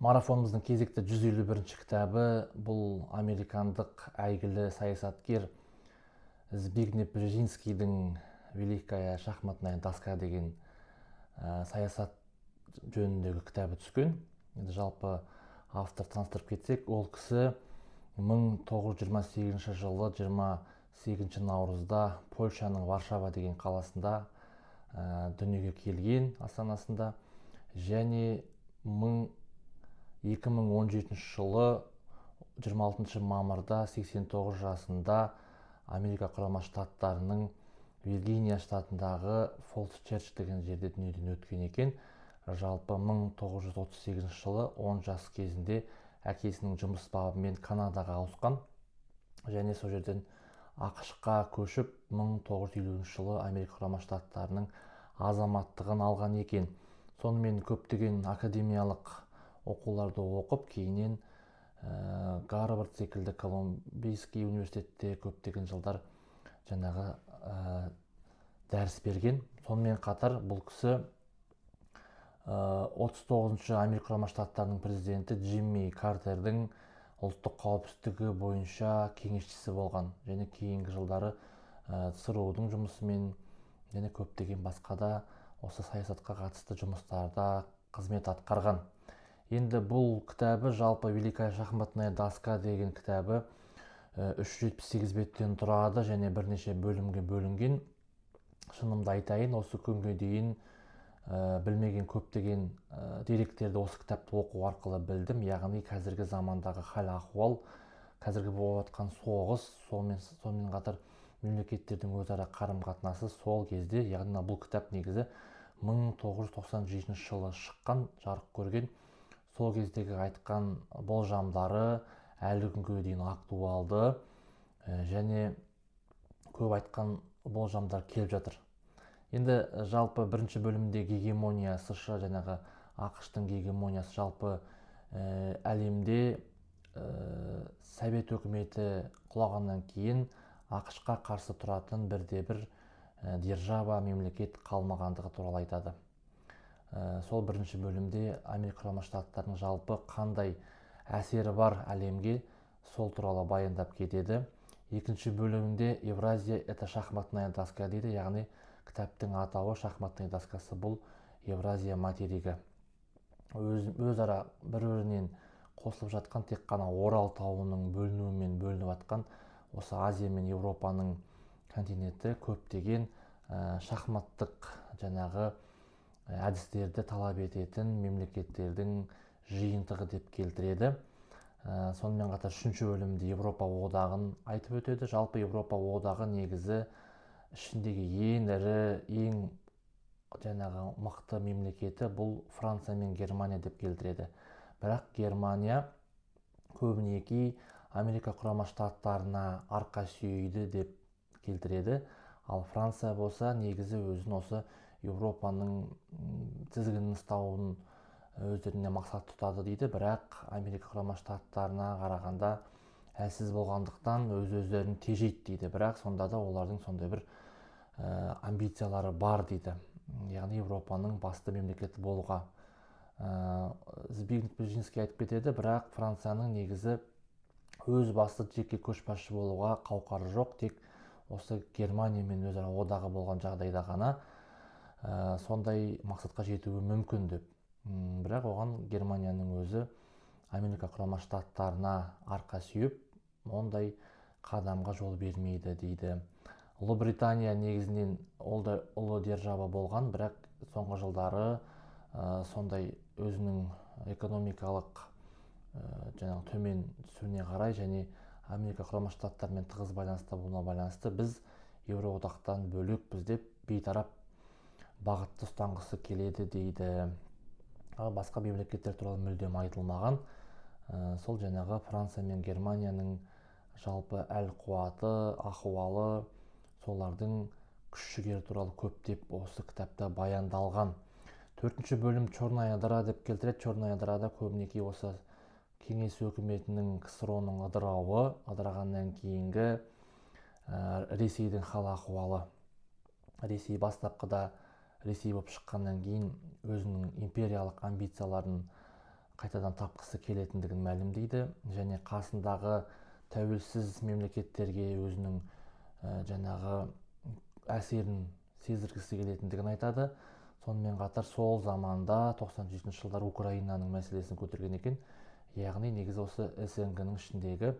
Марафонымыздың кезекті 151 кітабы бұл американдық әйгілі саясаткер Збигнев Бжезинскийдің «Великая шахматная доска» деген саясат жөніндегі кітабы түскен. Енді жалпы автор таныстырып кетсек, ол кісі 1928 жылы 28 наурызда Польшаның Варшава деген қаласында дүниеге келген, астанасында, және 2017 жылы 26 мамырда 89 жасында Америка құрама штаттарының Виргиния штатындағы Фолс Черч деген жерде дүниеден өткен екен. Жалпы 1938 жылы 10 жас кезінде әкесінің жұмыс бабымен Канадаға ауысқан, және сол жерден ақш-қа көшіп 1950 жылы Америка құрама штаттарының азаматтығын алған екен. Сонымен көптеген академиялық оқуларды оқып, кейіннен Гарвард секілді Колумбийский университетте көптеген жылдар жаңағы дәріс берген. Сонымен қатар бұл кісі 39-шы Америка құрама штаттарының президенті Джимми Картердің ұлттық қауіпсіздігі бойынша кеңесшісі болған, және кейінгі жылдары ЦРУ-дың жұмысымен және көптеген басқа да осы саясатқа қатысты жұмыстарда қызмет атқарған. Енді бұл кітабы жалпы «Великая шахматная доска» деген кітабы 378 беттен тұрады және бірнеше бөлімге бөлінген. Шынымды айтайын, осы күнге дейін білмеген көптеген деректерді осы кітапты оқу арқылы білдім. Яғни қазіргі замандағы хал ахуал, қазіргі болып жатқан соғыс, сонымен қатар мемлекеттердің өзара қарым-қатынасы сол кезде, яғни бұл кітап негізі 1997 жылы шыққан, жарық көрген. Сол кездегі айтқан болжамдары әлі күнге дейін актуалды, және көп айтқан болжамдар келіп жатыр. Енді жалпы бірінші бөлімде гегемония, США жаңағы ақш-тың гегемониясы, жалпы әлемде Совет өкіметі құлағаннан кейін ақш-қа қарсы тұратын бірде-бір держава, мемлекет қалмағандығы туралы айтады. Сол бірінші бөлімде Америка құрама штаттарының жалпы қандай әсері бар әлемге, сол туралы баяндап кетеді. Екінші бөлімде Евразия это шахматная доска дейді, яғни кітаптың атауы шахматная доскасы, бұл Евразия материгі. Өзара бір-бірінен қосылып жатқан, тек қана Орал тауының бөлінуімен бөлініп жатқан осы Азия мен Еуропаның континенті көптеген шахматтық жаңағы әдістерді талап ететін мемлекеттердің жиынтығы деп келтіреді. Сонымен қатар үшінші бөлімде Европа одағын айтып өтеді. Жалпы Европа одағы негізі ішіндегі ең ірі, ең жаңағы мықты мемлекеті бұл Франция мен Германия деп келтіреді. Бірақ Германия көбінеки Америка құрама штаттарына арқа сүйейді деп келтіреді. Ал Франция болса негізі өзін осы Европаның тізгінін ұстауын өздеріне мақсат тұтады дейді. Бірақ Америка құрама штаттарына қарағанда әлсіз болғандықтан өз-өздерін тежейді дейді. Бірақ сонда да олардың сондай бір амбициялары бар дейді. Яғни Европаның басты мемлекеті болуға. Збигнев Бжезинский айтып кетеді, бірақ Францияның негізі өз басты жеке көшбасшы болуға қауқары жоқ, тек осы Германиямен өзара одағы болған жағдайда ғана сондай мақсатқа жетуі мүмкін деп. Бірақ оған Германияның өзі Америка құрама штаттарына арқа сүйеп, ондай қадамға жол бермейді дейді. Ұлыбритания негізінен ол да ұлы держава болған, бірақ соңғы жылдары сондай өзінің экономикалық жаңағы төмен түсуіне қарай және Америка құрама штаттарымен тығыз байланыста болуына байланысты біз Еуроодақтан бөлөкпіз деп бейтарап бағытты ұстанғысы келеді дейді. Басқа мемлекеттер туралы мүлдем айтылмаған. Сол жаңағы Франция мен Германияның жалпы әл-қуаты, ахуалы, солардың күш-жігері туралы көптеп осы кітапта баяндалған. Төртінші бөлім Черная дыра деп келтіреді. Черная дырада көбінеки осы кеңес өкіметінің КСРО-ның ыдырағаннан кейінгі Ресейдің хал ахуалы. Ресей бастапқыда Ресей болып шыққаннан кейін өзінің империялық амбицияларын қайтадан тапқысы келетіндігін мәлімдейді және қасындағы тәуелсіз мемлекеттерге өзінің жаңағы әсерін сездіргісі келетіндігін айтады. Сонымен қатар сол заманда 97 жылдар Украинаның мәселесін көтерген екен. Яғни негізі осы СНГ-ның ішіндегі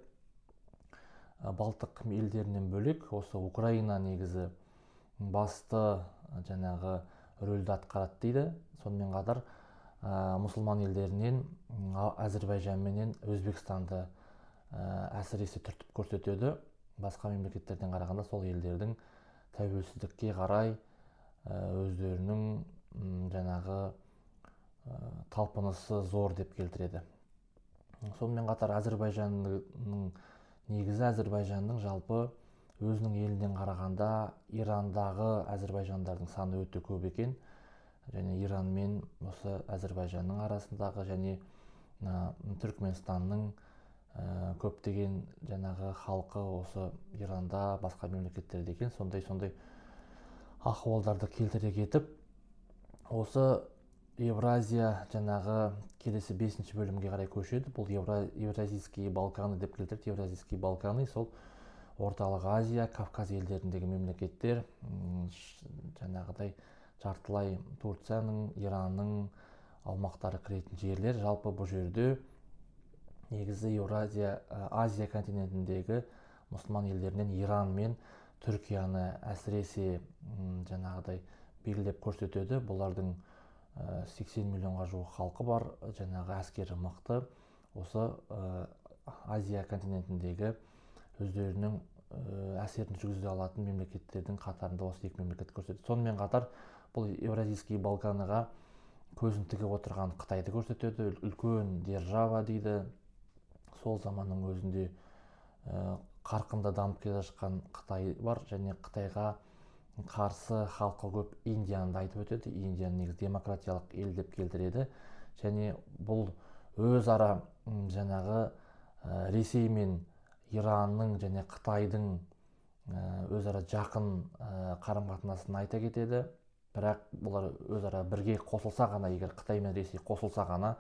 Балтық елдерінен бөлек осы Украина негізі басты жаңағы рөлді атқарады дейді. Сонымен қатар мұсылман елдерінен Әзірбайжан менен Өзбекстанды әсіресе түртіп көрсетеді. Басқа мемлекеттерден қарағанда сол елдердің тәуелсіздікке қарай өздерінің жаңағы талпынысы зор деп келтіреді. Сонымен қатар Әзірбайжанның жалпы өзінің елінен қарағанда Ирандағы әзірбайжандардың саны өте көп екен. Және Иран мен осы Әзірбайжанның арасындағы және Түркменстанның көптеген жаңағы халқы осы Иранда, басқа мемлекеттерде екен. Сондай ахуалдарды келтіре кетіп, осы Евразия жаңағы келесі 5-ші бөлімге қарай көшеді. Бұл Евразийские Балканы деп келтіреді. Евразийские Балканы сол Орталық Азия, Кавказ елдеріндегі мемлекеттер, жаңағыдай жартылай Турцияның, Иранның аумақтары кіретін жерлер. Жалпы бұл жерде негізі Азия континентіндегі мұсылман елдерінен Иран мен Түркияны әсіресе жаңағыдай белгілеп көрсетеді. Бұлардың 80 миллионға жуық халқы бар, жаңағы әскері мықты. Осы Азия континентіндегі өздерінің әсерін жүргізе алатын мемлекеттердің қатарында осы екі мемлекет көрсетеді. Сонымен қатар бұл Евразийский Балканыға көзін тігіп отырған Қытайды көрсетеді. Үлкен держава дейді. Сол заманның өзінде қарқынды дамып келе жатқан Қытай бар және Қытайға қарсы халқы көп Индияны айтып өтеді. Индияны негізі демократиялық ел деп келтіреді. Және бұл өзара жаңағы Ресей мен Иранның және Қытайдың өзара жақын қарым-қатынасын айта кетеді. Бірақ бұлар өзара бірге қосылса ғана, егер Қытай мен Ресей қосылса ғана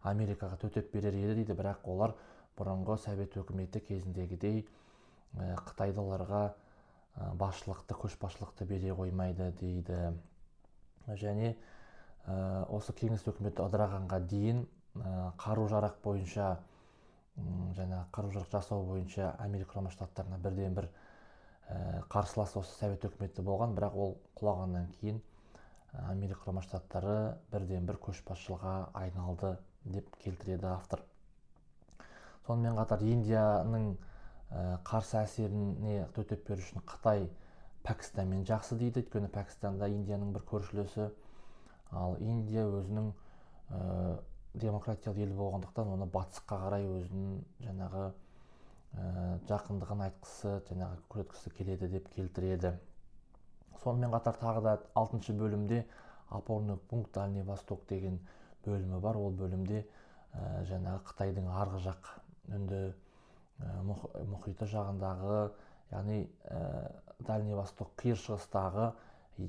Америкаға төтеп берер еді дейді. Бірақ олар бұрынғы Совет өкіметі кезіндегідей Қытайды оларға басшылықты, көшбасшылықты бере қоймайды дейді. Және осы кеңес өкіметі ыдырағанға дейін қару-жарақ бойынша қару-жарақ жасау бойынша Америка Құрама Штаттарына бірден бір қарсылас осы Совет өкіметі болған, бірақ ол құлағаннан кейін Америка Құрама Штаттары бірден бір көшбасшыға айналды деп келтіреді автор. Сонымен қатар Индияның қарсы әсеріне төтеп беру үшін Қытай Пәкістанмен жақсы дейді. Өйткені Пәкістанда Индияның бір көршілесі, ал Индия өзінің демократиялық ел болғандықтан оны батысқа қарай өзінің жаңағы жақындығын айтқысы, жаңағы көрсеткісі келеді деп келтіреді. Сонымен қатар тағы да 6-шы бөлімде опорный пункт Дальний Восток деген бөлімі бар. Ол бөлімде жаңағы Қытайдың арғы жақ үнді мұхиты жағындағы, яғни Дальний Восток қиыр шығыстағы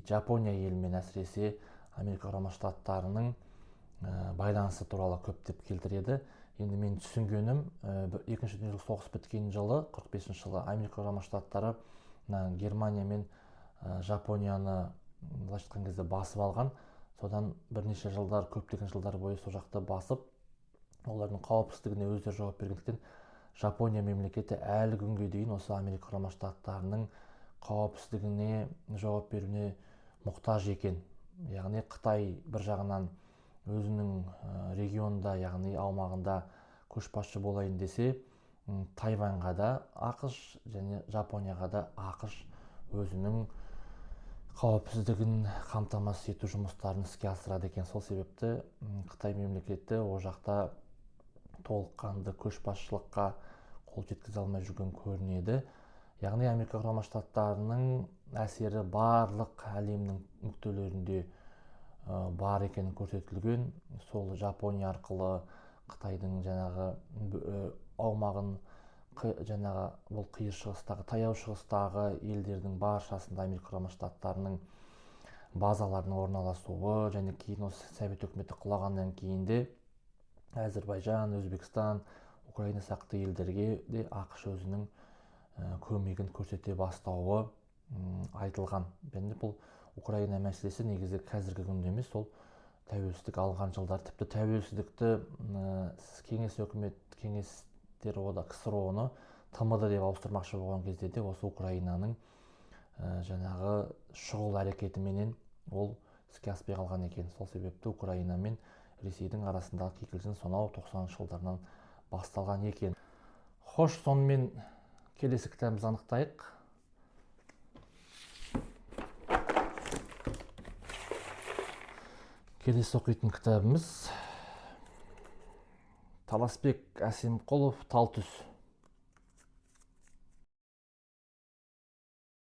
Жапония елімен әсіресе Америка Құрама Штаттарының байланысы туралы көптеп келтіреді. Енді мен түсінгенім, екінші дүниежүзілік соғыс біткен жылы, 45 жылы Америка Құрама Штаттары Германия мен Жапонияны былайша айтқан кезде басып алған. Содан бірнеше жылдар, көптеген жылдар бойы сол жақты басып, олардың қауіпсіздігіне өздері жауап бергендіктен Жапония мемлекеті әлі күнге дейін осы Америка Құрама Штаттарының қауіпсіздігіне жауап беруіне мұқтаж екен. Яғни Қытай бір жағынан өзінің регионда, яғни аумағында көшбасшы болайын десе, Тайваньға да ақш және Жапонияға да ақш өзінің қауіпсіздігін қамтамасыз ету жұмыстарын іске асырады екен. Сол себепті Қытай мемлекеті о жақта толыққанды көшбасшылыққа қол жеткізе алмай жүрген көрінеді. Яғни Америка Құрама Штаттарының әсері барлық әлемнің нүктелерінде бар екені көрсетілген. Сол Жапония арқылы Қытайдың жаңағы аумағын, жаңағы бұл қиыр шығыстағы, таяу шығыстағы елдердің баршасында Америка Құрама Штаттарының базаларының орналасуы және кейін осы Совет өкіметі құлағаннан кейін де Әзірбайжан, Өзбекстан, Украина сияқты елдерге де ақш өзінің көмегін көрсете бастауы айтылған. Және бұл Украина мәселесі негізі қазіргі күнде емес, ол тәуелсіздік алған жылдар, тіпті тәуелсіздікті кеңес өкімет, кеңестер одағы КСРО-ны ТМД деп ауыстырмақшы болған кезде де осы Украинаның жаңағы шұғыл әрекетіменен ол іске аспай қалған екен. Сол себепті Украина мен Ресейдің арасындағы кикілжің сонау 90-шы жылдарынан басталған екен. Хош, сонымен келесі кітабымызды анықтайық. Келесі оқитын кітабымыз Таласбек Әсемқұлов «Тал түс».